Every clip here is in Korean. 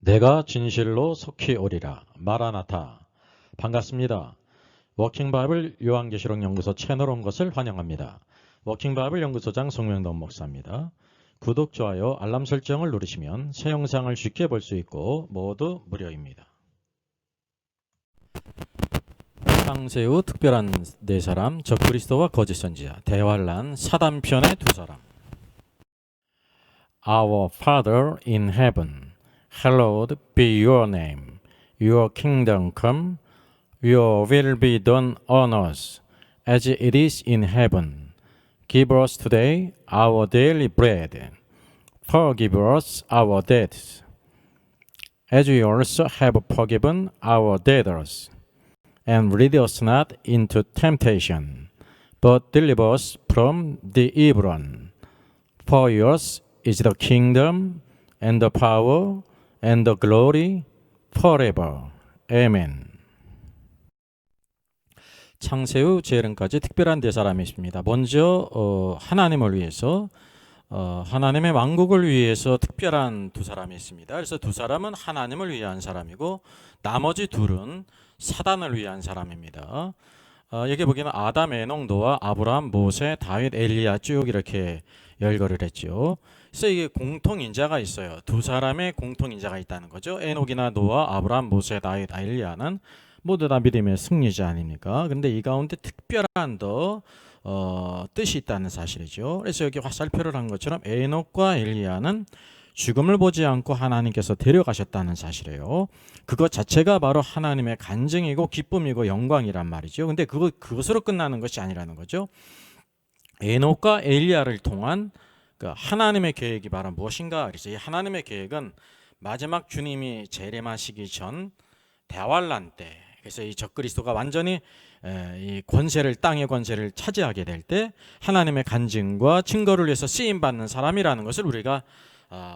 내가 진실로 속히 오리라. 마라나타. 반갑습니다. 워킹바이블 요한계시록 연구소 채널 온 것을 환영합니다. 워킹바이블 연구소장 송명돈 목사입니다. 구독, 좋아요, 알람 설정을 누르시면 새 영상을 쉽게 볼 수 있고 모두 무료입니다. 창세 후 특별한 네 사람, 적그리스도와 거짓 선지자, 대환란, 사단편의 두 사람. Our Father in heaven, hallowed be your name. Your kingdom come. Your will be done on earth as it is in heaven. Give us today our daily bread. Forgive us our debts, as we also have forgiven our debtors. And lead us not into temptation, but deliver us from the evil one. For yours is the kingdom, and the power, and the glory, forever. Amen. 창세 후 재림까지 특별한 네 사람이 있습니다. 먼저 하나님을 위해서 하나님의 왕국을 위해서 특별한 두 사람이 있습니다. 그래서 두 사람은 하나님을 위한 사람이고 나머지 둘은 사단을 위한 사람입니다. 여기 보기에는 아담, 에녹, 노아, 아브라함, 모세, 다윗, 엘리야 쭉 이렇게 열거를 했죠. 그래서 이게 공통인자가 있어요. 두 사람의 공통인자가 있다는 거죠. 에녹이나 노아, 아브라함, 모세, 다윗, 엘리야는 모두 다 믿음의 승리자 아닙니까? 근데 이 가운데 특별한 뜻이 있다는 사실이죠. 그래서 여기 화살표를 한 것처럼 에녹과 엘리야는 죽음을 보지 않고 하나님께서 데려가셨다는 사실이에요. 그것 자체가 바로 하나님의 간증이고 기쁨이고 영광이란 말이죠. 근데 그것으로 끝나는 것이 아니라는 거죠. 에녹과 엘리야를 통한 그 하나님의 계획이 바로 무엇인가? 그래서 이 하나님의 계획은 마지막 주님이 재림하시기 전 대환란 때, 그래서 이 적그리스도가 완전히 이 권세를, 땅의 권세를 차지하게 될 때 하나님의 간증과 증거를 위해서 쓰임 받는 사람이라는 것을 우리가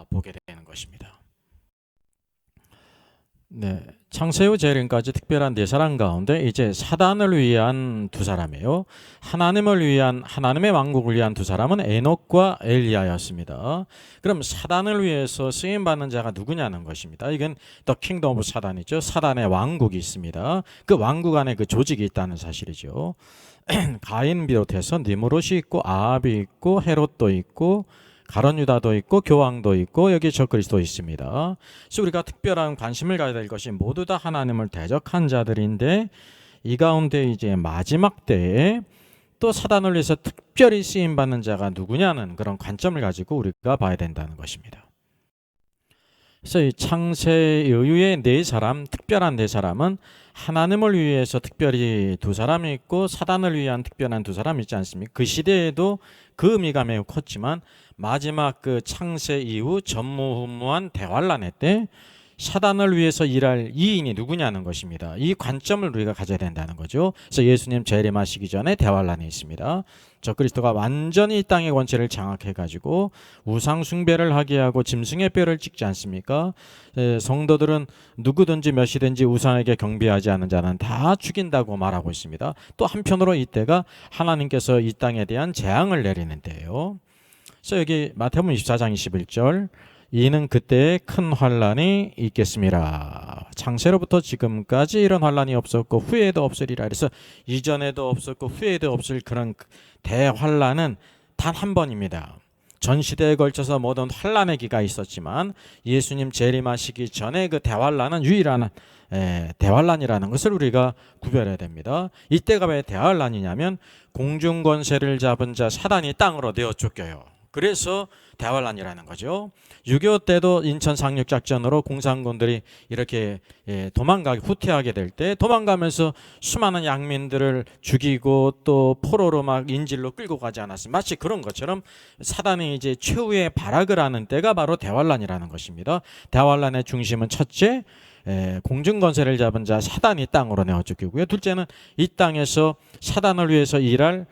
보게 되는 것입니다. 네, 창세 후 재림까지 특별한 네 사람 가운데 이제 사단을 위한 두 사람이에요. 하나님의 왕국을 위한 두 사람은 에녹과 엘리야였습니다. 그럼 사단을 위해서 쓰임 받는 자가 누구냐는 것입니다. 이건 The Kingdom of 사단이죠. 사단의 왕국이 있습니다. 그 왕국 안에 그 조직이 있다는 사실이죠. 가인 비롯해서 니므롯이 있고 아합이 있고 헤롯도 있고 가룟 유다도 있고 교황도 있고 여기 적그리스도 있습니다. 그래서 우리가 특별한 관심을 가져야 될 것이 모두 다 하나님을 대적한 자들인데 이 가운데 이제 마지막 때에 또 사단을 위해서 특별히 쓰임 받는 자가 누구냐는 그런 관점을 가지고 우리가 봐야 된다는 것입니다. 그래서 이 창세 이후의 네 사람, 특별한 네 사람은 하나님을 위해서 특별히 두 사람이 있고 사단을 위한 특별한 두 사람이 있지 않습니까? 그 시대에도 그 의미가 매우 컸지만 마지막 그 창세 이후 전무후무한 대환란의 때 사단을 위해서 일할 이인이 누구냐는 것입니다. 이 관점을 우리가 가져야 된다는 거죠. 그래서 예수님 재림하시기 전에 대환란이 있습니다. 적그리스도가 완전히 이 땅의 권세를 장악해가지고 우상 숭배를 하게 하고 짐승의 뼈를 찍지 않습니까? 성도들은 누구든지 몇이든지 우상에게 경배하지 않는 자는 다 죽인다고 말하고 있습니다. 또 한편으로 이때가 하나님께서 이 땅에 대한 재앙을 내리는 때예요. 그래서 여기 마태복음 24장 21절 이는 그때에 큰 환란이 있겠습니다. 창세로부터 지금까지 이런 환란이 없었고 후에도 없으리라. 그래서 이전에도 없었고 후에도 없을 그런 대환란은 단 한 번입니다. 전 시대에 걸쳐서 모든 환란의 기가 있었지만 예수님 재림하시기 전에 그 대환란은 유일한 대환란이라는 것을 우리가 구별해야 됩니다. 이때가 왜 대환란이냐면 공중 권세를 잡은 자 사단이 땅으로 내어 쫓겨요. 그래서 대환란이라는 거죠. 6.25 때도 인천 상륙작전으로 공산군들이 이렇게 후퇴하게 될 때 도망가면서 수많은 양민들을 죽이고 또 포로로 막 인질로 끌고 가지 않았습니까? 마치 그런 것처럼 사단이 이제 최후의 발악을 하는 때가 바로 대환란이라는 것입니다. 대환란의 중심은 첫째, 공중권세를 잡은 자 사단이 땅으로 내어 쫓기고요. 둘째는 이 땅에서 사단을 위해서 일할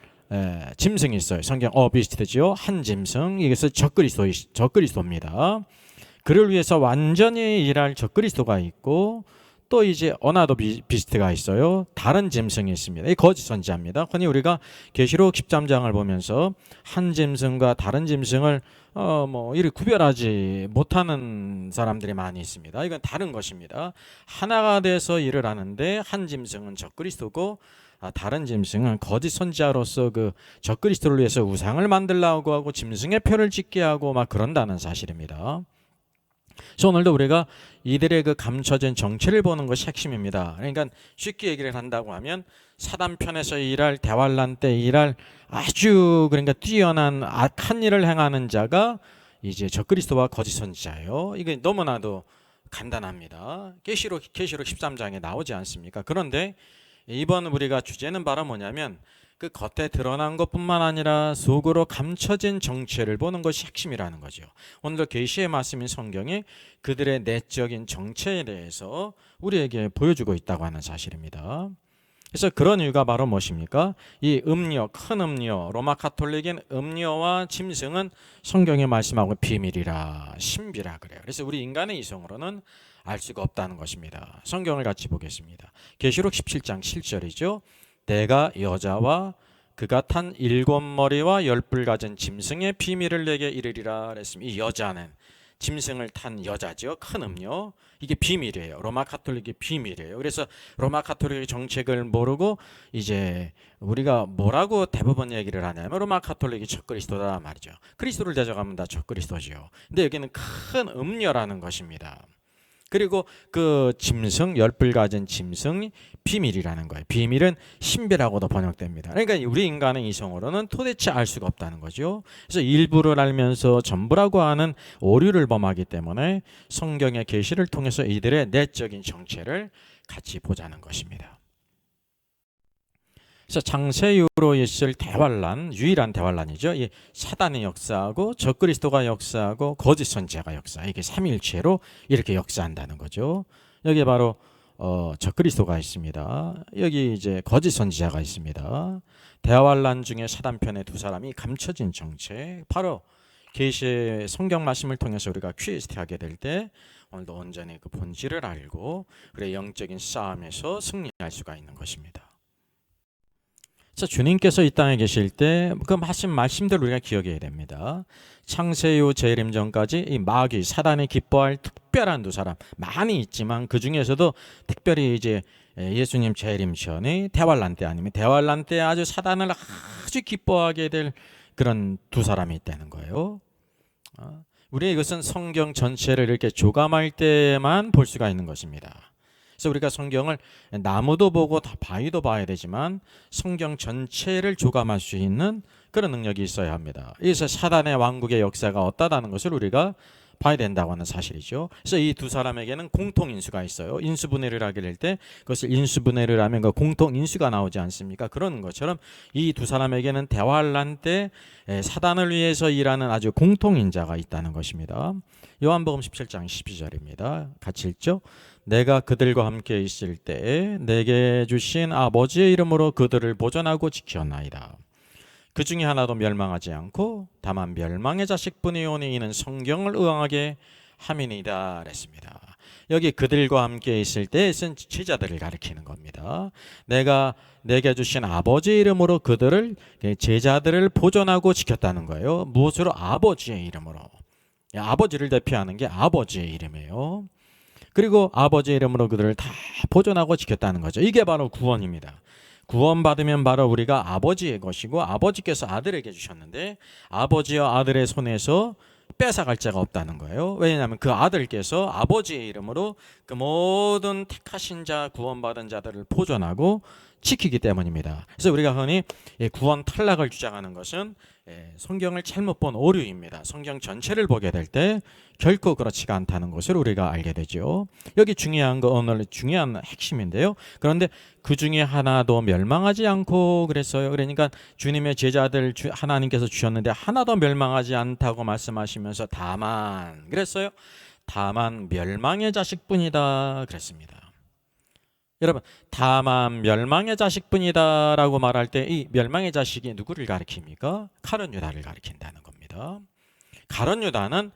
짐승이 있어요. 성경 비스트죠. 한 짐승, 이것은 적그리스도입니다. 그를 위해서 완전히 일할 적그리스도가 있고 또 이제 어나더 비스트가 있어요. 다른 짐승이 있습니다. 이 거짓 선지자입니다. 흔히 우리가 계시록 13장을 보면서 한 짐승과 다른 짐승을 이를 구별하지 못하는 사람들이 많이 있습니다. 이건 다른 것입니다. 하나가 돼서 일을 하는데 한 짐승은 적그리스도고 다른 짐승은 거짓 선지자로서 그 적그리스도를 위해서 우상을 만들려고 하고 짐승의 표를 짓게 하고 막 그런다는 사실입니다. 그래서 오늘도 우리가 이들의 그 감춰진 정체를 보는 것이 핵심입니다. 그러니까 쉽게 얘기를 한다고 하면 사단 편에서 일할 대환란 때 일할 아주 그러니까 뛰어난 악한 일을 행하는 자가 이제 적그리스도와 거짓 선지자예요. 이게 너무나도 간단합니다. 계시록 13장에 나오지 않습니까? 그런데 이번 우리가 주제는 바로 뭐냐면 그 겉에 드러난 것뿐만 아니라 속으로 감춰진 정체를 보는 것이 핵심이라는 거죠. 오늘도 계시의 말씀인 성경이 그들의 내적인 정체에 대해서 우리에게 보여주고 있다고 하는 사실입니다. 그래서 그런 이유가 바로 무엇입니까? 이 음료, 큰 음료, 로마 카톨릭인 음료와 짐승은 성경에 말씀하고 비밀이라 신비라 그래요. 그래서 우리 인간의 이성으로는 알 수가 없다는 것입니다. 성경을 같이 보겠습니다. 계시록 17장 7절이죠. 내가 여자와 그가 탄 7머리와 10뿔 가진 짐승의 비밀을 내게 이르리라 그랬습니다. 이 여자는 짐승을 탄 여자죠. 큰 음료. 이게 비밀이에요. 로마 카톨릭의 비밀이에요. 그래서 로마 카톨릭의 정책을 모르고 이제 우리가 뭐라고 대부분 얘기를 하냐면 로마 카톨릭이 적그리스도다 말이죠. 그리스도를 대적하면 다 적그리스도죠. 근데 여기는 큰 음료라는 것입니다. 그리고 그 짐승, 10뿔 가진 짐승 비밀이라는 거예요. 비밀은 신비라고도 번역됩니다. 그러니까 우리 인간의 이성으로는 도대체 알 수가 없다는 거죠. 그래서 일부를 알면서 전부라고 하는 오류를 범하기 때문에 성경의 계시를 통해서 이들의 내적인 정체를 같이 보자는 것입니다. 그래서 창세 이후로 있을 대환란, 유일한 대환란이죠. 이 사단의 역사하고 적그리스도가 역사하고 거짓 선지자가 역사. 이게 삼위일체로 이렇게 역사한다는 거죠. 여기 바로 적그리스도가 있습니다. 여기 이제 거짓 선지자가 있습니다. 대환란 중에 사단 편의 두 사람이 감춰진 정체. 바로 계시의 성경 말씀을 통해서 우리가 퀴즈하게 될 때 오늘도 온전히 그 본질을 알고 그래 영적인 싸움에서 승리할 수가 있는 것입니다. 주님께서 이 땅에 계실 때 그 말씀들 우리가 기억해야 됩니다. 창세 이후 재림 전까지 이 마귀 사단이 기뻐할 특별한 두 사람 많이 있지만 그 중에서도 특별히 이제 예수님 재림 전에 대환란 때 아니면 대환란 때 아주 사단을 아주 기뻐하게 될 그런 두 사람이 있다는 거예요. 우리 이것은 성경 전체를 이렇게 조감할 때만 볼 수가 있는 것입니다. 그래서 우리가 성경을 나무도 보고 바위도 봐야 되지만 성경 전체를 조감할 수 있는 그런 능력이 있어야 합니다. 그래서 사단의 왕국의 역사가 어떠다는 것을 우리가 봐야 된다고 하는 사실이죠. 그래서 이 두 사람에게는 공통 인수가 있어요. 인수분해를 하게 될 때 그것을 인수분해를 하면 그 공통 인수가 나오지 않습니까? 그런 것처럼 이 두 사람에게는 대환란 때 사단을 위해서 일하는 아주 공통인자가 있다는 것입니다. 요한복음 17장 12절입니다. 같이 읽죠. 내가 그들과 함께 있을 때 내게 주신 아버지의 이름으로 그들을 보존하고 지켰나이다. 그 중에 하나도 멸망하지 않고 다만 멸망의 자식뿐이 오니 이는 성경을 의왕하게 함이니이다 그랬습니다. 여기 그들과 함께 있을 때 쓴 제자들을 가리키는 겁니다. 내가 내게 주신 아버지의 이름으로 그들을 제자들을 보존하고 지켰다는 거예요. 무엇으로? 아버지의 이름으로. 아버지를 대표하는 게 아버지의 이름이에요. 그리고 아버지의 이름으로 그들을 다 보존하고 지켰다는 거죠. 이게 바로 구원입니다. 구원받으면 바로 우리가 아버지의 것이고 아버지께서 아들에게 주셨는데 아버지와 아들의 손에서 뺏어갈 자가 없다는 거예요. 왜냐하면 그 아들께서 아버지의 이름으로 그 모든 택하신 자, 구원받은 자들을 보존하고 지키기 때문입니다. 그래서 우리가 흔히 구원 탈락을 주장하는 것은 성경을 잘못 본 오류입니다. 성경 전체를 보게 될 때 결코 그렇지가 않다는 것을 우리가 알게 되죠. 여기 중요한 거 오늘 중요한 핵심인데요. 그런데 그 중에 하나도 멸망하지 않고 그랬어요. 그러니까 주님의 제자들 하나님께서 주셨는데 하나도 멸망하지 않다고 말씀하시면서 다만 그랬어요. 다만 멸망의 자식뿐이다 그랬습니다. 여러분, 다만 멸망의 자식뿐이다 라고 말할 때 이 멸망의 자식이 누구를 가리킵니까? 가룟 유다를 가리킨다는 겁니다. 가룟 유다는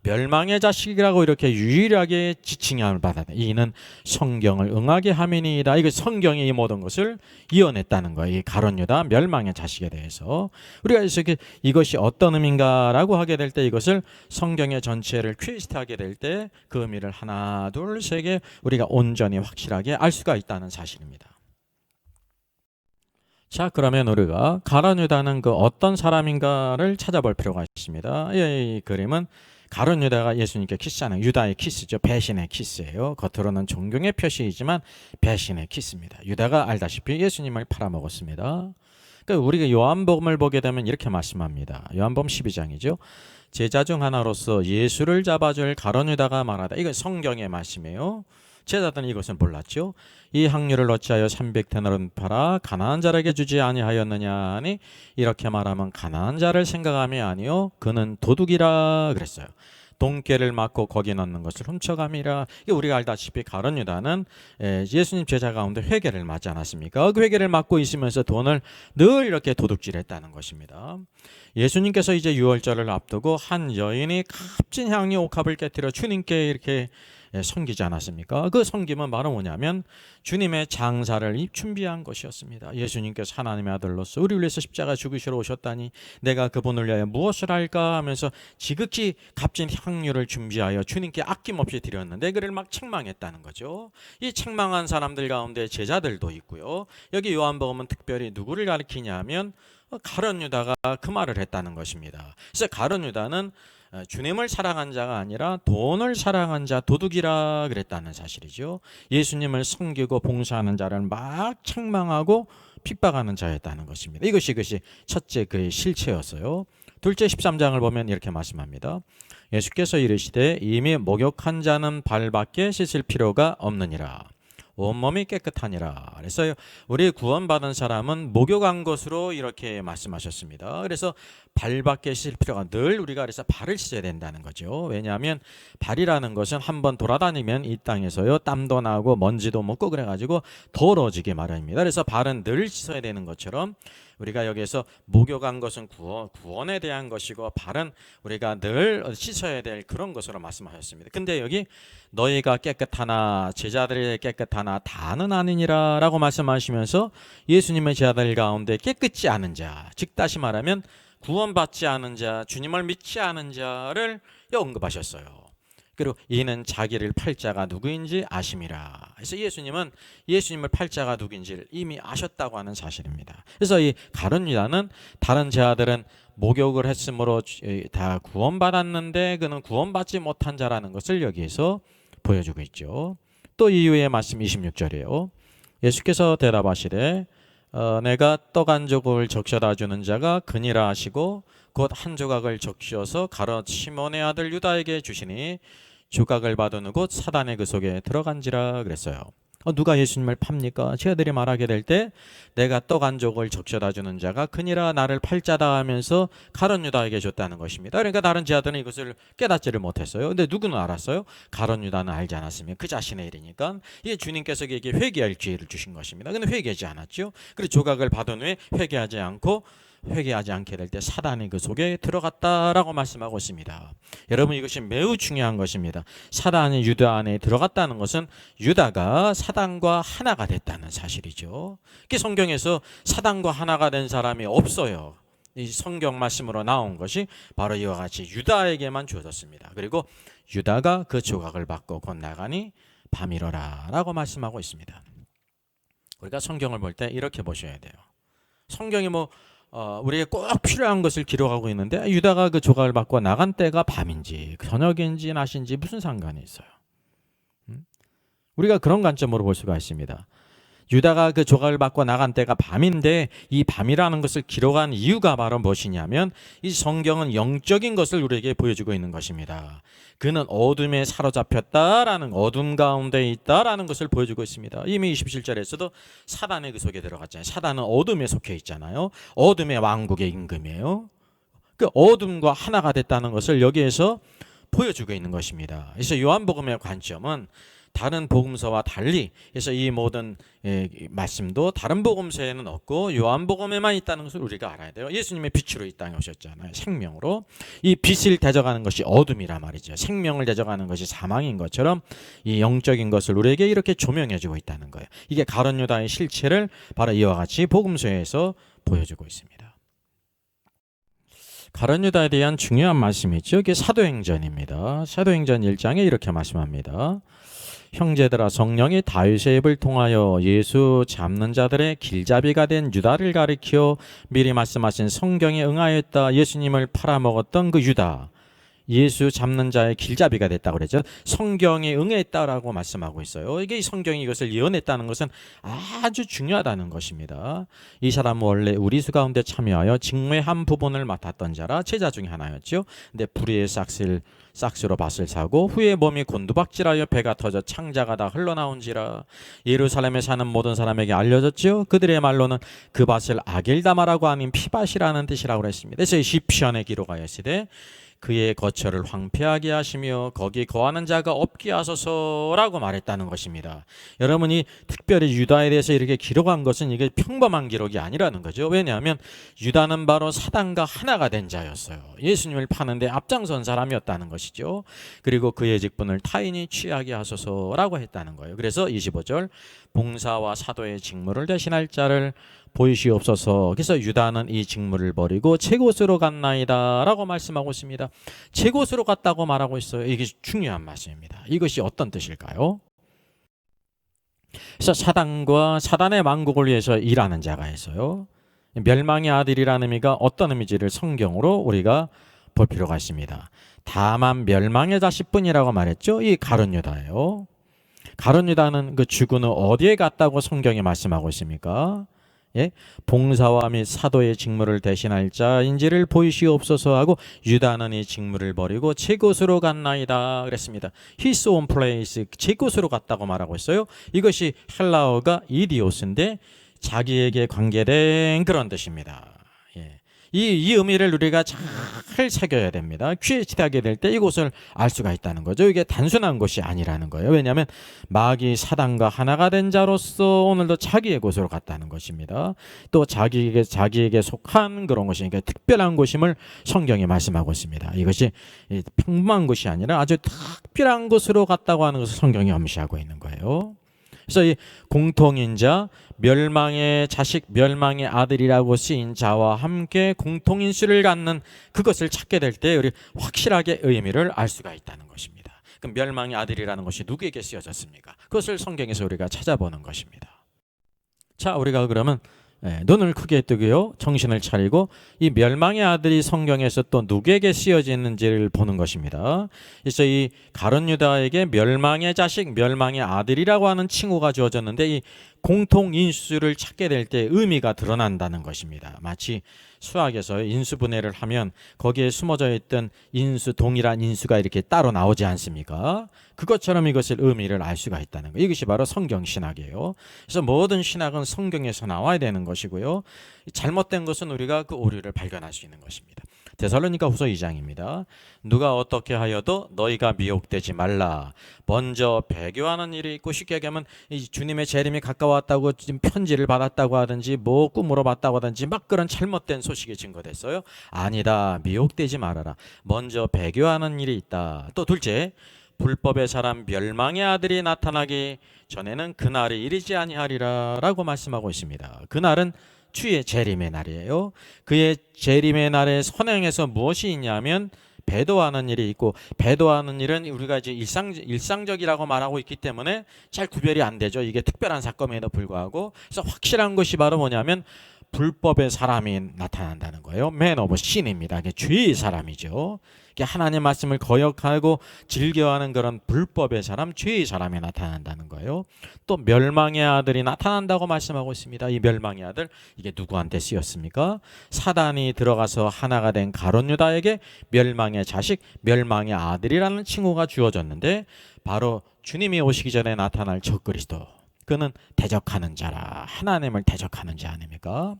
멸망의 자식이라고 이렇게 유일하게 지칭함을 받았다. 이는 성경을 응하게 함이니이다. 이거 성경이 이 모든 것을 이어냈다는 거예요. 이 가룟 유다 멸망의 자식에 대해서 우리가 이것이 어떤 의미인가라고 하게 될 때 이것을 성경의 전체를 퀘스트하게 될 때 그 의미를 하나 둘 세 개 우리가 온전히 확실하게 알 수가 있다는 사실입니다. 자, 그러면 우리가 가룟 유다는 그 어떤 사람인가를 찾아볼 필요가 있습니다. 이 그림은 가룟 유다가 예수님께 키스하는 유다의 키스죠. 배신의 키스예요. 겉으로는 존경의 표시이지만 배신의 키스입니다. 유다가 알다시피 예수님을 팔아먹었습니다. 그러니까 우리가 요한복음을 보게 되면 이렇게 말씀합니다. 요한복음 12장이죠. 제자 중 하나로서 예수를 잡아줄 가룟 유다가 말하다. 이건 성경의 말씀이에요. 제자들은 이것을 몰랐죠. 이 향유를 어찌하여 300데나리온 팔아 가난한 자에게 주지 아니하였느냐 하니 이렇게 말하면 가난한 자를 생각함이 아니요 그는 도둑이라 그랬어요. 돈깨를 맞고 거기 넣는 것을 훔쳐감이라. 우리가 알다시피 가룟 유다는 예수님 제자 가운데 회개를 맞지 않았습니까? 그 회개를 맞고 있으면서 돈을 늘 이렇게 도둑질했다는 것입니다. 예수님께서 이제 유월절을 앞두고 한 여인이 값진 향유 옥합을 깨뜨려 주님께 이렇게 섬기지 않았습니까? 그 섬김은 바로 뭐냐면 주님의 장사를 준비한 것이었습니다. 예수님께서 하나님의 아들로서 우리를 위해서 십자가 죽으시러 오셨다니 내가 그분을 위하여 무엇을 할까 하면서 지극히 값진 향유를 준비하여 주님께 아낌없이 드렸는데 그를 막 책망했다는 거죠. 이 책망한 사람들 가운데 제자들도 있고요. 여기 요한복음은 특별히 누구를 가리키냐면 가룟 유다가 그 말을 했다는 것입니다. 그래서 가룟 유다는 주님을 사랑한 자가 아니라 돈을 사랑한 자, 도둑이라 그랬다는 사실이죠. 예수님을 섬기고 봉사하는 자를 막 책망하고 핍박하는 자였다는 것입니다. 이것이 첫째 그의 실체였어요. 둘째 13장을 보면 이렇게 말씀합니다. 예수께서 이르시되 이미 목욕한 자는 발밖에 씻을 필요가 없느니라. 온몸이 깨끗하니라. 그래서 우리 구원받은 사람은 목욕한 것으로 이렇게 말씀하셨습니다. 그래서 발밖에 씻을 필요가 늘 우리가 그래서 발을 씻어야 된다는 거죠. 왜냐하면 발이라는 것은 한번 돌아다니면 이 땅에서요 땀도 나고 먼지도 묻고 그래가지고 더러워지기 마련입니다. 그래서 발은 늘 씻어야 되는 것처럼 우리가 여기에서 목욕한 것은 구원에 대한 것이고 발은 우리가 늘 씻어야 될 그런 것으로 말씀하셨습니다. 근데 여기 너희가 깨끗하나 제자들이 깨끗하나 다는 아니니라 라고 말씀하시면서 예수님의 제자들 가운데 깨끗지 않은 자, 즉 다시 말하면 구원받지 않은 자, 주님을 믿지 않은 자를 언급하셨어요. 그리고 이는 자기를 팔 자가 누구인지 아심이라. 그래서 예수님은 예수님을 팔 자가 누구인지를 이미 아셨다고 하는 사실입니다. 그래서 이 가룟 유다는 다른 제자들은 목욕을 했으므로 다 구원받았는데 그는 구원받지 못한 자라는 것을 여기에서 보여주고 있죠. 또 이후의 말씀 26절이에요. 예수께서 대답하시되 내가 떡 한 조각을 적셔다 주는 자가 그니라 하시고 곧 한 조각을 적셔서 가롯 시몬의 아들 유다에게 주시니 조각을 받은 곧 사단의 그 속에 들어간지라 그랬어요. 누가 예수님을 팝니까? 제자들이 말하게 될 때 내가 떡 한 조각을 적셔다 주는 자가 그니라 나를 팔자다 하면서 가룟 유다에게 줬다는 것입니다. 그러니까 다른 제자들은 이것을 깨닫지를 못했어요. 근데 누구는 알았어요? 가룟 유다는 알지 않았으면 그 자신의 일이니까 이게 주님께서 그에게 회개할 기회를 주신 것입니다. 근데 회개하지 않았죠. 그리고 조각을 받은 후에 회개하지 않게 될 때 사단이 그 속에 들어갔다라고 말씀하고 있습니다. 여러분 이것이 매우 중요한 것입니다. 사단이 유다 안에 들어갔다는 것은 유다가 사단과 하나가 됐다는 사실이죠. 성경에서 사단과 하나가 된 사람이 없어요. 이 성경 말씀으로 나온 것이 바로 이와 같이 유다에게만 주어졌습니다. 그리고 유다가 그 조각을 받고 곧 나가니 밤이러라 라고 말씀하고 있습니다. 우리가 성경을 볼 때 이렇게 보셔야 돼요. 성경이 우리에게 꼭 필요한 것을 기록하고 있는데 유다가 그 조각을 받고 나간 때가 밤인지 저녁인지 낮인지 무슨 상관이 있어요? 우리가 그런 관점으로 볼 수가 있습니다. 유다가 그 조각을 받고 나간 때가 밤인데 이 밤이라는 것을 기록한 이유가 바로 무엇이냐면 이 성경은 영적인 것을 우리에게 보여주고 있는 것입니다. 그는 어둠에 사로잡혔다라는 어둠 가운데 있다라는 것을 보여주고 있습니다. 이미 27절에서도 사단의 그 속에 들어갔잖아요. 사단은 어둠에 속해 있잖아요. 어둠의 왕국의 임금이에요. 그 어둠과 하나가 됐다는 것을 여기에서 보여주고 있는 것입니다. 그래서 요한복음의 관점은 다른 복음서와 달리 그래서 이 모든 말씀도 다른 복음서에는 없고 요한복음에만 있다는 것을 우리가 알아야 돼요. 예수님의 빛으로 이 땅에 오셨잖아요. 생명으로. 이 빛을 대적하는 것이 어둠이란 말이죠. 생명을 대적하는 것이 사망인 것처럼 이 영적인 것을 우리에게 이렇게 조명해주고 있다는 거예요. 이게 가룟 유다의 실체를 바로 이와 같이 복음서에서 보여주고 있습니다. 가룟 유다에 대한 중요한 말씀이죠. 이게 사도행전입니다. 사도행전 1장에 이렇게 말씀합니다. 형제들아, 성령이 다윗의 입을 통하여 예수 잡는 자들의 길잡이가 된 유다를 가리켜 미리 말씀하신 성경에 응하였다. 예수님을 팔아먹었던 그 유다, 예수 잡는 자의 길잡이가 됐다고 그랬죠. 성경에 응했다라고 말씀하고 있어요. 이게 성경이 이것을 예언했다는 것은 아주 중요하다는 것입니다. 이 사람은 원래 우리수 가운데 참여하여 직무의 한 부분을 맡았던 자라 제자 중에 하나였죠. 근데 불의의 싹스로 밭을 사고 후에 몸이 곤두박질하여 배가 터져 창자가 다 흘러나온지라. 예루살렘에 사는 모든 사람에게 알려졌죠. 그들의 말로는 그 밭을 아겔다마라고 하는 피밭이라는 뜻이라고 그랬습니다. 그래서 시편에 기록하였으되 그의 거처를 황폐하게 하시며 거기 거하는 자가 없게 하소서라고 말했다는 것입니다. 여러분이 특별히 유다에 대해서 이렇게 기록한 것은 이게 평범한 기록이 아니라는 거죠. 왜냐하면 유다는 바로 사단과 하나가 된 자였어요. 예수님을 파는데 앞장선 사람이었다는 것이죠. 그리고 그의 직분을 타인이 취하게 하소서라고 했다는 거예요. 그래서 25절 봉사와 사도의 직무를 대신할 자를 보이시옵소서. 그래서 유다는 이 직무를 버리고 제 곳으로 갔나이다 라고 말씀하고 있습니다. 제 곳으로 갔다고 말하고 있어요. 이게 중요한 말씀입니다. 이것이 어떤 뜻일까요? 그래서 사단과 사단의 왕국을 위해서 일하는 자가 있어요. 멸망의 아들이라는 의미가 어떤 의미지를 성경으로 우리가 볼 필요가 있습니다. 다만 멸망의 자식뿐이라고 말했죠. 이 가룟 유다예요. 가룟 유다는 그 죽은 후 어디에 갔다고 성경이 말씀하고 있습니까? 예? 봉사와 및 사도의 직무를 대신할 자인지를 보이시옵소서 하고 유다는 이 직무를 버리고 제 곳으로 갔나이다 그랬습니다. His own place, 제 곳으로 갔다고 말하고 있어요. 이것이 헬라어가 이디오스인데 자기에게 관계된 그런 뜻입니다. 예. 이 의미를 우리가 잘 새겨야 됩니다. 귀에 지나게 될 때 이곳을 알 수가 있다는 거죠. 이게 단순한 것이 아니라는 거예요. 왜냐하면 마귀 사단과 하나가 된 자로서 오늘도 자기의 곳으로 갔다는 것입니다. 또 자기에게 속한 그런 것이니까 특별한 곳임을 성경이 말씀하고 있습니다. 이것이 평범한 것이 아니라 아주 특별한 곳으로 갔다고 하는 것을 성경이 암시하고 있는 거예요. 그래서 이 공통인자, 멸망의 자식, 멸망의 아들이라고 쓰인 자와 함께 공통인수를 갖는 그것을 찾게 될 때 우리 확실하게 의미를 알 수가 있다는 것입니다. 그럼 멸망의 아들이라는 것이 누구에게 쓰여졌습니까? 그것을 성경에서 우리가 찾아보는 것입니다. 자, 우리가 그러면 눈을 크게 뜨고요, 정신을 차리고 이 멸망의 아들이 성경에서 또 누구에게 쓰여지는지를 보는 것입니다. 그래서 이 가룟 유다에게 멸망의 자식, 멸망의 아들이라고 하는 칭호가 주어졌는데 이 공통인수를 찾게 될 때 의미가 드러난다는 것입니다. 마치 수학에서 인수분해를 하면 거기에 숨어져 있던 인수, 동일한 인수가 이렇게 따로 나오지 않습니까? 그것처럼 이것을 의미를 알 수가 있다는 거예요. 이것이 바로 성경신학이에요. 그래서 모든 신학은 성경에서 나와야 되는 것이고요. 잘못된 것은 우리가 그 오류를 발견할 수 있는 것입니다. 데살로니가 후서 2장입니다. 누가 어떻게 하여도 너희가 미혹되지 말라. 먼저 배교하는 일이 있고, 쉽게 얘기하면 이 주님의 재림이 가까웠다고 지금 편지를 받았다고 하든지 뭐 꿈으로 봤다고 하든지 막 그런 잘못된 소식이 증거됐어요. 아니다. 미혹되지 말아라. 먼저 배교하는 일이 있다. 또 둘째, 불법의 사람 멸망의 아들이 나타나기 전에는 그날이 이르지 아니하리라 라고 말씀하고 있습니다. 그날은 주의 재림의 날이에요. 그의 재림의 날에 선행에서 무엇이 있냐면 배도하는 일이 있고, 배도하는 일은 우리가 이제 일상적이라고 말하고 있기 때문에 잘 구별이 안 되죠. 이게 특별한 사건에도 불구하고. 그래서 확실한 것이 바로 뭐냐면 불법의 사람이 나타난다는 거예요. Man of sin입니다. 이게 죄의 사람이죠. 하나님 말씀을 거역하고 즐겨하는 그런 불법의 사람, 죄의 사람이 나타난다는 거예요. 또 멸망의 아들이 나타난다고 말씀하고 있습니다. 이 멸망의 아들, 이게 누구한테 쓰였습니까? 사단이 들어가서 하나가 된 가룟 유다에게 멸망의 자식, 멸망의 아들이라는 칭호가 주어졌는데 바로 주님이 오시기 전에 나타날 적그리스도, 그는 대적하는 자라. 하나님을 대적하는 자 아닙니까?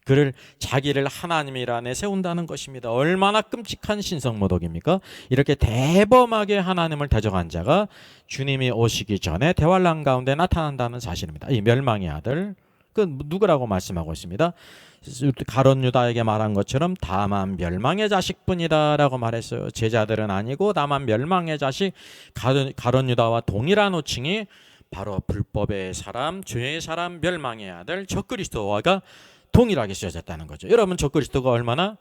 그를 자기를 하나님이라 내세운다는 것입니다. 얼마나 끔찍한 신성모독입니까? 이렇게 대범하게 하나님을 대적한 자가 주님이 오시기 전에 대환란 가운데 나타난다는 사실입니다. 이 멸망의 아들, 그 누구라고 말씀하고 있습니다. 가룟 유다에게 말한 것처럼 다만 멸망의 자식뿐이다라고 말했어요. 제자들은 아니고 다만 멸망의 자식. 가룟 유다와 동일한 호칭이 바로 불법의 사람, 죄의 사람, 멸망의 아들 적그리스도와가 동일하게 쓰여졌다는 거죠. 여러분, 적그리스도가 얼마나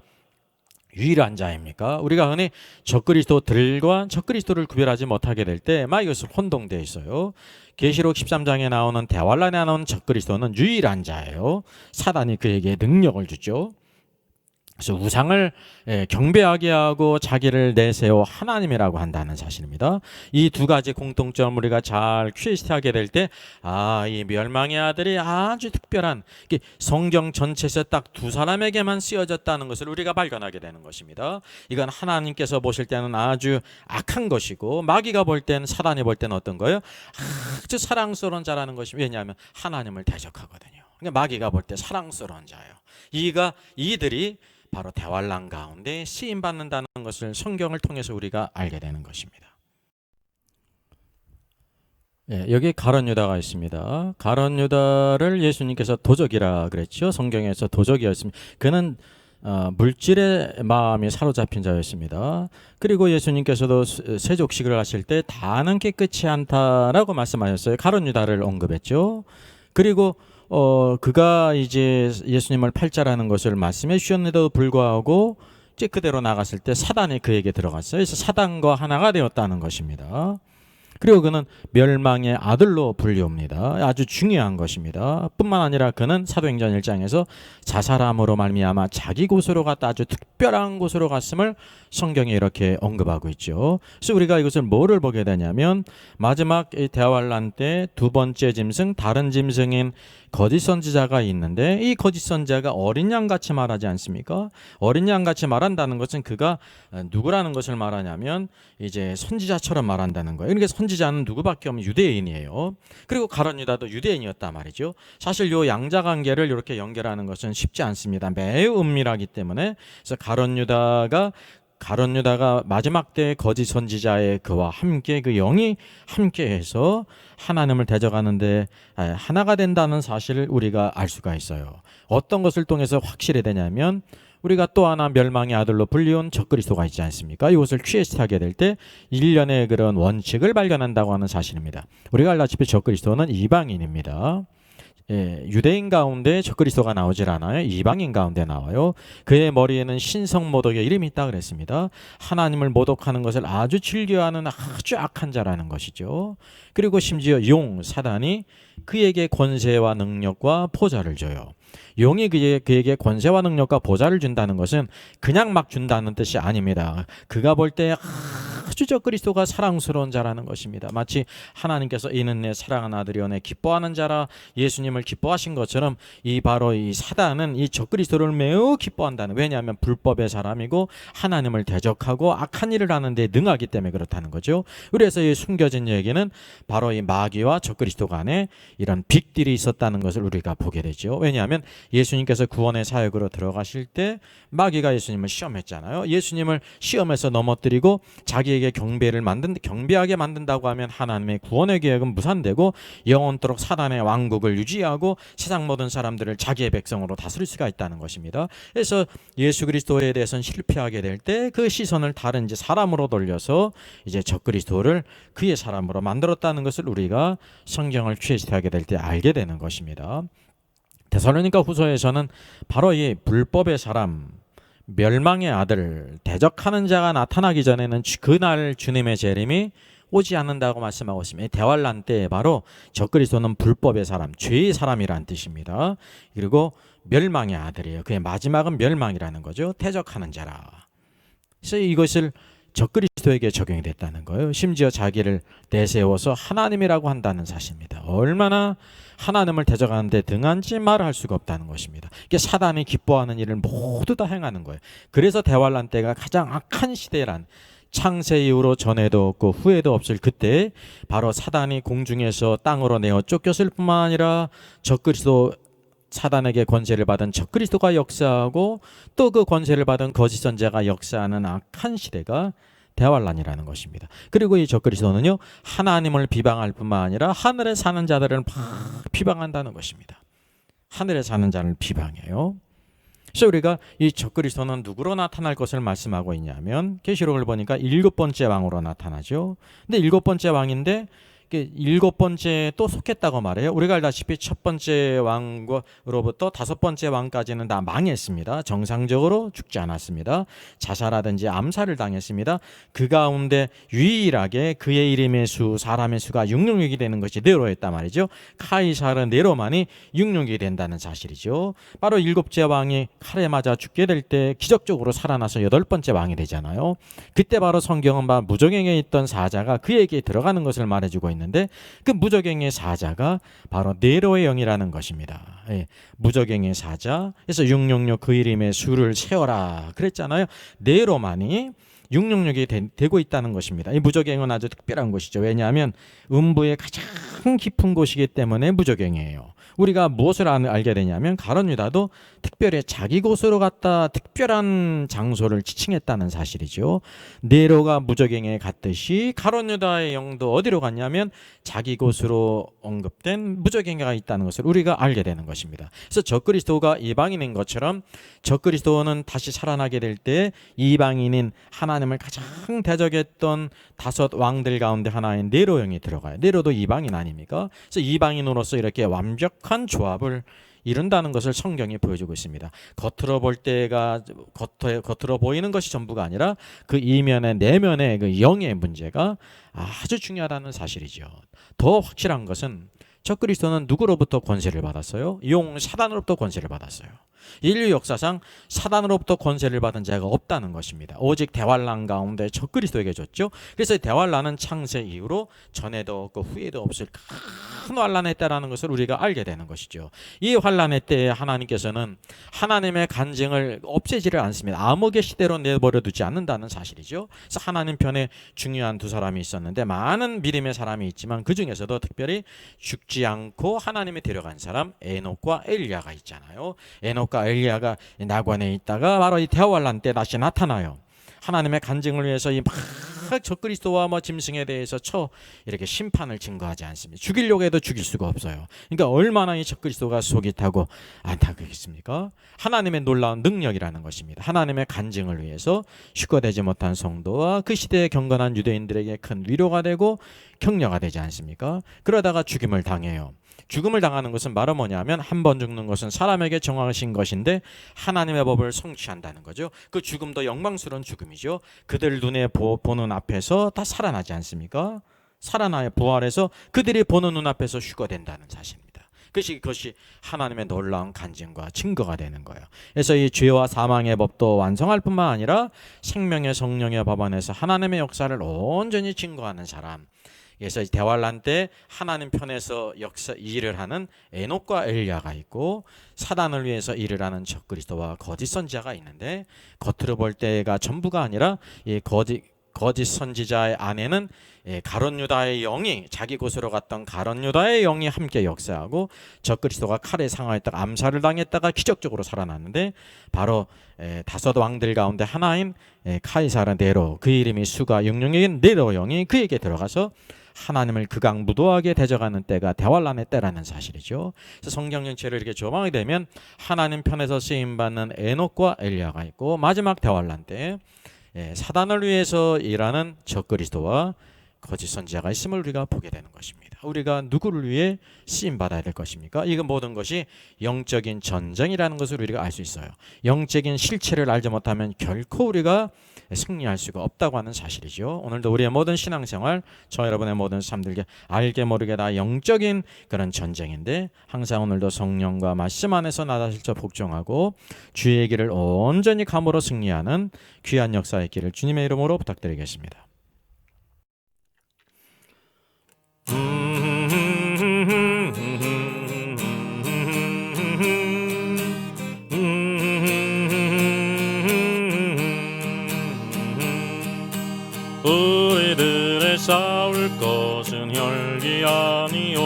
유일한 자입니까? 우리가 흔히 적그리스도들과 적그리스도를 구별하지 못하게 될 때 막 이것을 혼동되어 있어요. 계시록 13장에 나오는 대환란에 나오는 적그리스도는 유일한 자예요. 사단이 그에게 능력을 주죠. 그래서 우상을 경배하게 하고 자기를 내세워 하나님이라고 한다는 사실입니다. 이 두 가지 공통점을 우리가 잘 퀴즈하게 될 때, 이 멸망의 아들이 아주 특별한, 성경 전체에서 딱 두 사람에게만 쓰여졌다는 것을 우리가 발견하게 되는 것입니다. 이건 하나님께서 보실 때는 아주 악한 것이고, 마귀가 볼 때는, 사단이 볼 때는 어떤 거예요? 아주 사랑스러운 자라는 것이, 왜냐하면 하나님을 대적하거든요. 그러니까 마귀가 볼 때 사랑스러운 자예요. 이들이 바로 대환란 가운데 쓰임 받는다는 것을 성경을 통해서 우리가 알게 되는 것입니다. 여기 가룟 유다가 있습니다. 가룟 유다를 예수님께서 도적이라 그랬죠. 성경에서 도적이었습니다. 그는 물질의 마음이 사로잡힌 자였습니다. 그리고 예수님께서도 세족식을 하실 때 다는 깨끗이 않다라고 말씀하셨어요. 가룟 유다를 언급했죠. 그리고 그가 이제 예수님을 팔자라는 것을 말씀해 주셨는데도 불구하고 이제 그대로 나갔을 때 사단이 그에게 들어갔어요. 그래서 사단과 하나가 되었다는 것입니다. 그리고 그는 멸망의 아들로 불리웁니다. 아주 중요한 것입니다. 뿐만 아니라 그는 사도행전 1장에서 자살함으로 말미암아 자기 곳으로 갔다 아주 특별한 곳으로 갔음을 성경에 이렇게 언급하고 있죠. 그래서 우리가 이것을 뭐를 보게 되냐면 마지막 대환란 때 두 번째 짐승, 다른 짐승인 거짓 선지자가 있는데 이 거짓 선지자가 어린 양같이 말하지 않습니까? 어린 양같이 말한다는 것은 그가 누구라는 것을 말하냐면 이제 선지자처럼 말한다는 거예요. 그러니까 선지자는 누구밖에 없는 유대인이에요. 그리고 가룟 유다도 유대인이었단 말이죠. 사실 요 양자 관계를 이렇게 연결하는 것은 쉽지 않습니다. 매우 은밀하기 때문에. 그래서 가룟 유다가 마지막 때 거짓 선지자의 그와 함께 그 영이 함께해서 하나님을 대적하는데 하나가 된다는 사실을 우리가 알 수가 있어요. 어떤 것을 통해서 확실히 되냐면 우리가 또 하나 멸망의 아들로 불리운 적그리스도가 있지 않습니까? 이것을 퀴즈하게 될 때 일련의 그런 원칙을 발견한다고 하는 사실입니다. 우리가 알다시피 적그리스도는 이방인입니다. 유대인 가운데 적그리스도가 나오질 않아요. 이방인 가운데 나와요. 그의 머리에는 신성모독의 이름이 있다 그랬습니다. 하나님을 모독하는 것을 아주 즐겨하는 아주 악한 자라는 것이죠. 그리고 심지어 사단이 그에게 권세와 능력과 보좌를 줘요. 용이 그에게 권세와 능력과 보좌를 준다는 것은 그냥 막 준다는 뜻이 아닙니다. 그가 볼 때 아주 적그리스도가 사랑스러운 자라는 것입니다. 마치 하나님께서 이는 내 사랑하는 아들이요 내 기뻐하는 자라 예수님을 기뻐하신 것처럼 바로 이 사단은 이 적그리스도를 매우 기뻐한다는, 왜냐하면 불법의 사람이고 하나님을 대적하고 악한 일을 하는데 능하기 때문에 그렇다는 거죠. 그래서 이 숨겨진 얘기는 바로 이 마귀와 적그리스도 간에 이런 빅딜이 있었다는 것을 우리가 보게 되죠. 왜냐하면 예수님께서 구원의 사역으로 들어가실 때 마귀가 예수님을 시험했잖아요. 예수님을 시험에서 넘어뜨리고 자기에게 경배하게 만든다고 하면 하나님의 구원의 계획은 무산되고 영원토록 사단의 왕국을 유지하고 세상 모든 사람들을 자기의 백성으로 다스릴 수가 있다는 것입니다. 그래서 예수 그리스도에 대해서는 실패하게 될 때 그 시선을 다른 이제 사람으로 돌려서 이제 적그리스도를 그의 사람으로 만들었다는 것을 우리가 성경을 취해하게 될 때 알게 되는 것입니다. 데살로니가 후서에서는 바로 이 불법의 사람, 멸망의 아들, 대적하는 자가 나타나기 전에는 그날 주님의 재림이 오지 않는다고 말씀하고 있습니다. 대환란 때 바로 적그리스도는 불법의 사람, 죄의 사람이란 뜻입니다. 그리고 멸망의 아들이에요. 그의 마지막은 멸망이라는 거죠. 대적하는 자라. 그래서 이것을 적그리스도에게 적용이 됐다는 거예요. 심지어 자기를 내세워서 하나님이라고 한다는 사실입니다. 얼마나 하나님을 대적하는데 등한지 말할 수가 없다는 것입니다. 이게 사단이 기뻐하는 일을 모두 다 행하는 거예요. 그래서 대환란 때가 가장 악한 시대란, 창세 이후로 전에도 없고 후에도 없을 그때 바로 사단이 공중에서 땅으로 내어 쫓겼을 뿐만 아니라 적그리스도 사단에게 권세를 받은 적그리스도가 역사하고 또 그 권세를 받은 거짓 선지자가 역사하는 악한 시대가 대환란이라는 것입니다. 그리고 이 적그리스도는요, 하나님을 비방할 뿐만 아니라 하늘에 사는 자들을 막 비방한다는 것입니다. 하늘에 사는 자를 비방해요. 그래서 우리가 이 적그리스도는 누구로 나타날 것을 말씀하고 있냐면 계시록을 보니까 7번째 왕으로 나타나죠. 근데 7번째 왕인데 7번째 또 속했다고 말해요. 우리가 알다시피 첫 번째 왕으로부터 5번째 왕까지는 다 망했습니다. 정상적으로 죽지 않았습니다. 자살하든지 암살을 당했습니다. 그 가운데 유일하게 그의 이름의 수, 사람의 수가 666이 되는 것이 네로였단 말이죠. 카이사르 네로만이 666이 된다는 사실이죠. 바로 7째 왕이 칼에 맞아 죽게 될 때 기적적으로 살아나서 8번째 왕이 되잖아요. 그때 바로 성경은 무저갱에 있던 사자가 그에게 들어가는 것을 말해주고 있는데 그 무저갱의 사자가 바로 네로의 영이라는 것입니다. 예, 무저갱의 사자. 그래서 666 그 이름의 수를 세워라 그랬잖아요. 네로만이 666이 되고 있다는 것입니다. 이 무저갱은 아주 특별한 곳이죠. 왜냐하면 음부의 가장 깊은 곳이기 때문에 무저갱이에요. 우리가 무엇을 알게 되냐면 가룟 유다도 특별히 자기 곳으로 갔다 특별한 장소를 지칭했다는 사실이죠. 네로가 무저갱에 갔듯이 가룟 유다의 영도 어디로 갔냐면 자기 곳으로 언급된 무저갱이가 있다는 것을 우리가 알게 되는 것입니다. 그래서 적그리스도가 이방인인 것처럼 적그리스도는 다시 살아나게 될 때 이방인인 하나님을 가장 대적했던 5 왕들 가운데 하나인 네로 영이 들어가요. 네로도 이방인 아닙니까? 그래서 이방인으로서 이렇게 완벽한 조합을 이룬다는 것을 성경이 보여주고 있습니다. 겉으로 볼 때가 겉으로 보이는 것이 전부가 아니라 그 이면의 내면의 그 영의 문제가 아주 중요하다는 사실이죠. 더 확실한 것은 적그리스도는 누구로부터 권세를 받았어요? 용 사단으로부터 권세를 받았어요. 인류 역사상 사단으로부터 권세를 받은 자가 없다는 것입니다. 오직 대환란 가운데 적그리스도에게 줬죠. 그래서 대환란은 창세 이후로 전에도 없고 후에도 없을 큰 환란의 때라는 것을 우리가 알게 되는 것이죠. 이 환란의 때에 하나님께서는 하나님의 간증을 없애지를 않습니다. 암흑의 시대로 내버려 두지 않는다는 사실이죠. 그래서 하나님 편에 중요한 2 사람이 있었는데 많은 믿음의 사람이 있지만 그 중에서도 특별히 죽지 않고 하나님이 데려간 사람 에녹과 엘리야가 있잖아요. 에녹과 엘리야가 낙원에 있다가 바로 이 대환란 때 다시 나타나요. 하나님의 간증을 위해서 이 막 적그리스도와 짐승에 대해서 이렇게 심판을 증거하지 않습니다. 죽이려고 해도 죽일 수가 없어요. 그러니까 얼마나 이 적그리스도가 속이 타고 안타깝겠습니까? 하나님의 놀라운 능력이라는 것입니다. 하나님의 간증을 위해서 휴거되지 못한 성도와 그 시대에 경건한 유대인들에게 큰 위로가 되고 격려가 되지 않습니까? 그러다가 죽임을 당해요. 죽음을 당하는 것은 말은 뭐냐면 한 번 죽는 것은 사람에게 정하신 것인데 하나님의 법을 성취한다는 거죠. 그 죽음도 영광스러운 죽음이죠. 그들 눈에 보는 앞에서 다 살아나지 않습니까? 살아나야 부활해서 그들이 보는 눈앞에서 휴거된다는 사실입니다. 그것이 하나님의 놀라운 간증과 증거가 되는 거예요. 그래서 이 죄와 사망의 법도 완성할 뿐만 아니라 생명의 성령의 법 안에서 하나님의 역사를 온전히 증거하는 사람. 그래서 대환란 때 하나님 편에서 일을 하는 에녹과 엘리야가 있고 사단을 위해서 일을 하는 적그리스도와 거짓 선지자가 있는데 겉으로 볼 때가 전부가 아니라 이 거짓 선지자의 안에는 가룟 유다의 영이 자기 곳으로 갔던 가룟 유다의 영이 함께 역사하고 적그리스도가 칼에 상하였다가 암살을 당했다가 기적적으로 살아났는데 바로 5 왕들 가운데 하나인 카이사르 네로 그 이름이 수가 666인 네로 영이 그에게 들어가서 하나님을 극악무도하게 대적하는 때가 대환란의 때라는 사실이죠. 그래서 성경 전체를 이렇게 조망하게 되면 하나님 편에서 쓰임받는 에녹과 엘리야가 있고 마지막 대환란 때 사단을 위해서 일하는 적그리스도와 거짓 선지자가 있음을 우리가 보게 되는 것입니다. 우리가 누구를 위해 쓰임받아야 될 것입니까? 이거 모든 것이 영적인 전쟁이라는 것을 우리가 알 수 있어요. 영적인 실체를 알지 못하면 결코 우리가 승리할 수가 없다고 하는 사실이죠. 오늘도 우리의 모든 신앙생활, 저 여러분의 모든 삶들에게 알게 모르게 다 영적인 그런 전쟁인데 항상 오늘도 성령과 말씀 안에서 나다실저 복종하고 주의 길을 온전히 감으로 승리하는 귀한 역사의 길을 주님의 이름으로 부탁드리겠습니다. 살기 아니요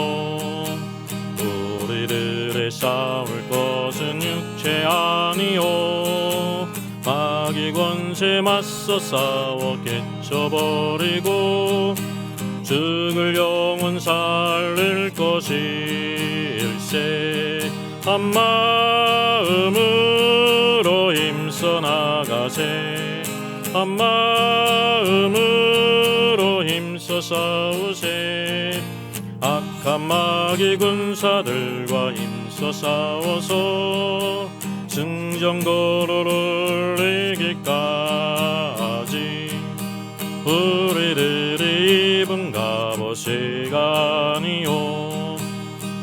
우리들의 싸울 것은 육체 아니요 마귀 권세 맞서 싸워 깨쳐버리고 죽을 영혼 살릴 것일세 한 마음으로 힘써 나가세 한 마음으로 힘써 싸우세 악한 마귀 군사들과 힘써 싸워서 승전거로를 이기까지 우리들이 입은 갑옷이가 아니요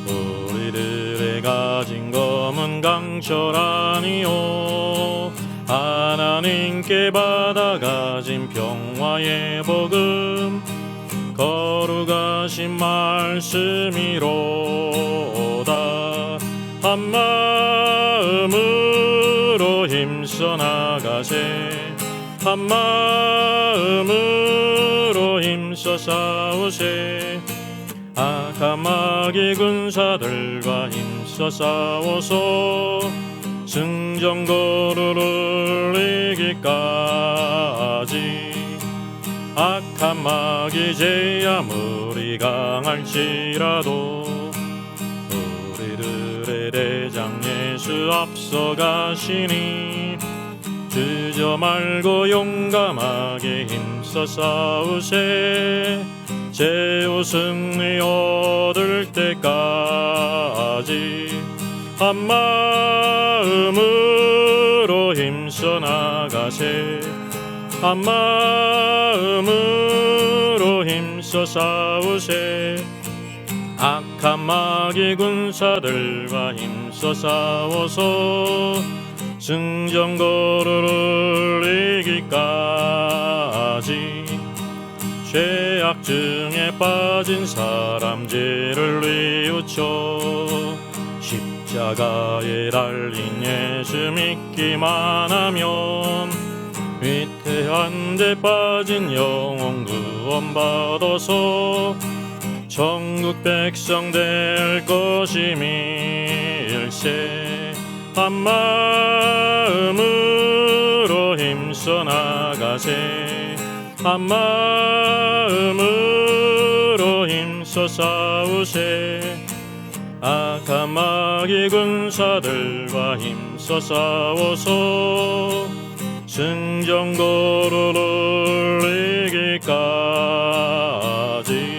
우리들의 가진 검은 강철 아니요 하나님께 받아가진 평화의 복음 거룩하신 말씀이로다 한 마음으로 힘써 나가세 한 마음으로 힘써 싸우세 악한 마귀 군사들과 힘써 싸워서 승전거로를 이기까지 악한 마귀 제 아무리 강할지라도 우리들의 대장 예수 앞서가시니 주저 말고 용감하게 힘써 싸우세 최후 승리 얻을 때까지 한 마음으로 힘써 나가세 한 마음으로 힘써 싸우세 악한 마귀 군사들과 힘써 싸워서 승전거로를 이기까지 죄악 중에 빠진 사람 죄를 뉘우쳐 십자가에 달린 예수 믿기만 하면 위태한 데 빠진 영혼 구원받아서 천국 백성 될 것임일세 한 마음으로 힘써 나가세 한 마음으로 힘써 싸우세 악한 마귀 군사들과 힘써 싸워서 승전거로를 이기까지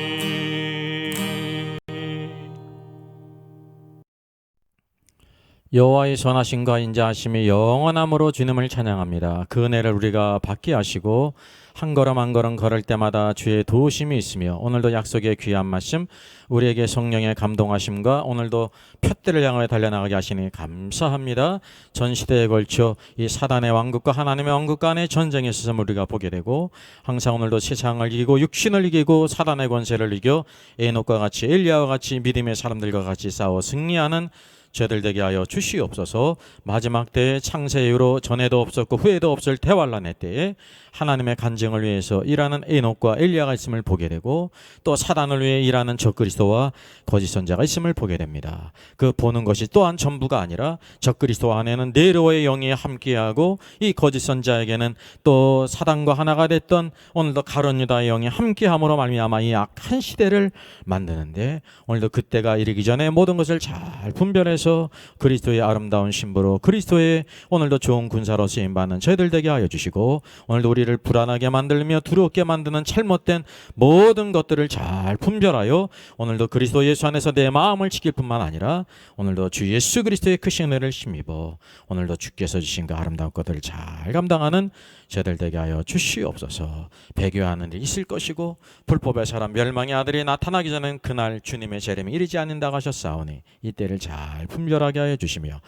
여호와의 선하심과 인자하심이 영원함으로 주님을 찬양합니다. 그 은혜를 우리가 받게 하시고 한 걸음 한 걸음 걸을 때마다 주의 도우심이 있으며 오늘도 약속의 귀한 말씀 우리에게 성령의 감동하심과 오늘도 푯대를 향하여 달려나가게 하시니 감사합니다. 전 시대에 걸쳐 이 사단의 왕국과 하나님의 왕국 간의 전쟁에 있어서 우리가 보게 되고 항상 오늘도 세상을 이기고 육신을 이기고 사단의 권세를 이겨 에녹과 같이 엘리야와 같이 믿음의 사람들과 같이 싸워 승리하는 저희들 되게 하여 주시옵소서. 마지막 때에 창세 이후로 전에도 없었고 후에도 없을 대환란의 때에 하나님의 간증을 위해서 일하는 에녹과 엘리야가 있음을 보게 되고 또 사단을 위해 일하는 적그리스도와 거짓 선자가 있음을 보게 됩니다. 그 보는 것이 또한 전부가 아니라 적그리스도 안에는 네로의 영이 함께하고 이 거짓 선자에게는 또 사단과 하나가 됐던 오늘도 가룟 유다의 영이 함께함으로 말미암아 이 악한 시대를 만드는데 오늘도 그때가 이르기 전에 모든 것을 잘 분별해서 그리스도의 아름다운 신부로 그리스도의 오늘도 좋은 군사로 쓰임받는 저희들 되게 하여 주시고 오늘도 우리를 불안하게 만들며 두렵게 만드는 잘못된 모든 것들을 잘 분별하여 오늘도 그리스도 예수 안에서 내 마음을 지킬 뿐만 아니라 오늘도 주 예수 그리스도의 크신 은혜를 힘입어 오늘도 주께서 주신 그 아름다운 것들을 잘 감당하는 저희들 되게 하여 주시옵소서. 배교하는 일이 있을 것이고 불법의 사람 멸망의 아들이 나타나기 전엔 그날 주님의 재림이 이르지 않는다고 하셨사오니 이때를 잘 분별하게 하여 주시며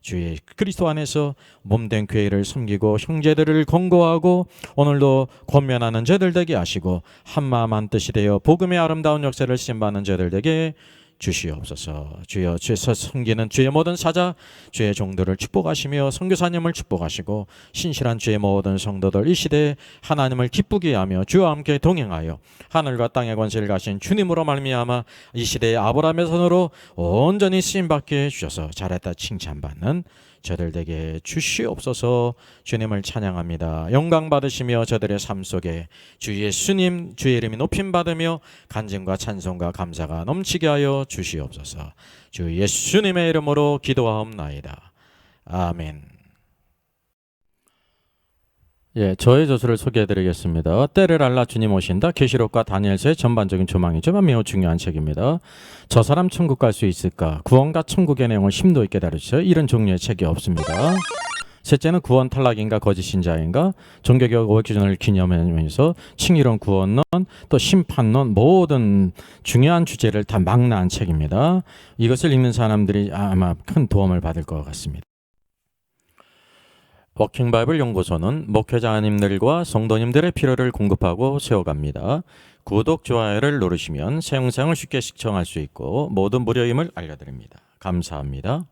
주의 그리스도 안에서 몸된 교회를 섬기고 형제들을 권고하고 오늘도 권면하는 저들 되게 하시고 한마음 한뜻이 되어 복음의 아름다운 역사를 쓰임받는 저들 되게 주시옵소서. 주여, 주에서 섬기는 주의 모든 사자, 주의 종들을 축복하시며 선교사님을 축복하시고 신실한 주의 모든 성도들 이 시대에 하나님을 기쁘게 하며 주와 함께 동행하여 하늘과 땅의 권세를 가신 주님으로 말미암아 이 시대의 아브라함의 손으로 온전히 쓰임받게 해주셔서 잘했다 칭찬받는 저들 되게 주시옵소서. 주님을 찬양합니다. 영광 받으시며 저들의 삶 속에 주 예수님 주의 이름이 높임 받으며 간증과 찬송과 감사가 넘치게 하여 주시옵소서. 주 예수님의 이름으로 기도하옵나이다. 아멘. 예, 저의 저수를 소개해드리겠습니다. 때를 알라 주님 오신다. 계시록과 다니엘서의 전반적인 조망이지만 매우 중요한 책입니다. 저 사람 천국 갈 수 있을까? 구원과 천국의 내용을 심도 있게 다루죠. 이런 종류의 책이 없습니다. 셋째는 구원 탈락인가 거짓 신자인가 종교개혁 500주년을 기념하면서 칭의론 구원론 또 심판론 모든 중요한 주제를 다 망라한 책입니다. 이것을 읽는 사람들이 아마 큰 도움을 받을 것 같습니다. 워킹 바이블 연구소는 목회자님들과 성도님들의 필요를 공급하고 세워갑니다. 구독, 좋아요를 누르시면 새 영상을 쉽게 시청할 수 있고 모든 무료임을 알려드립니다. 감사합니다.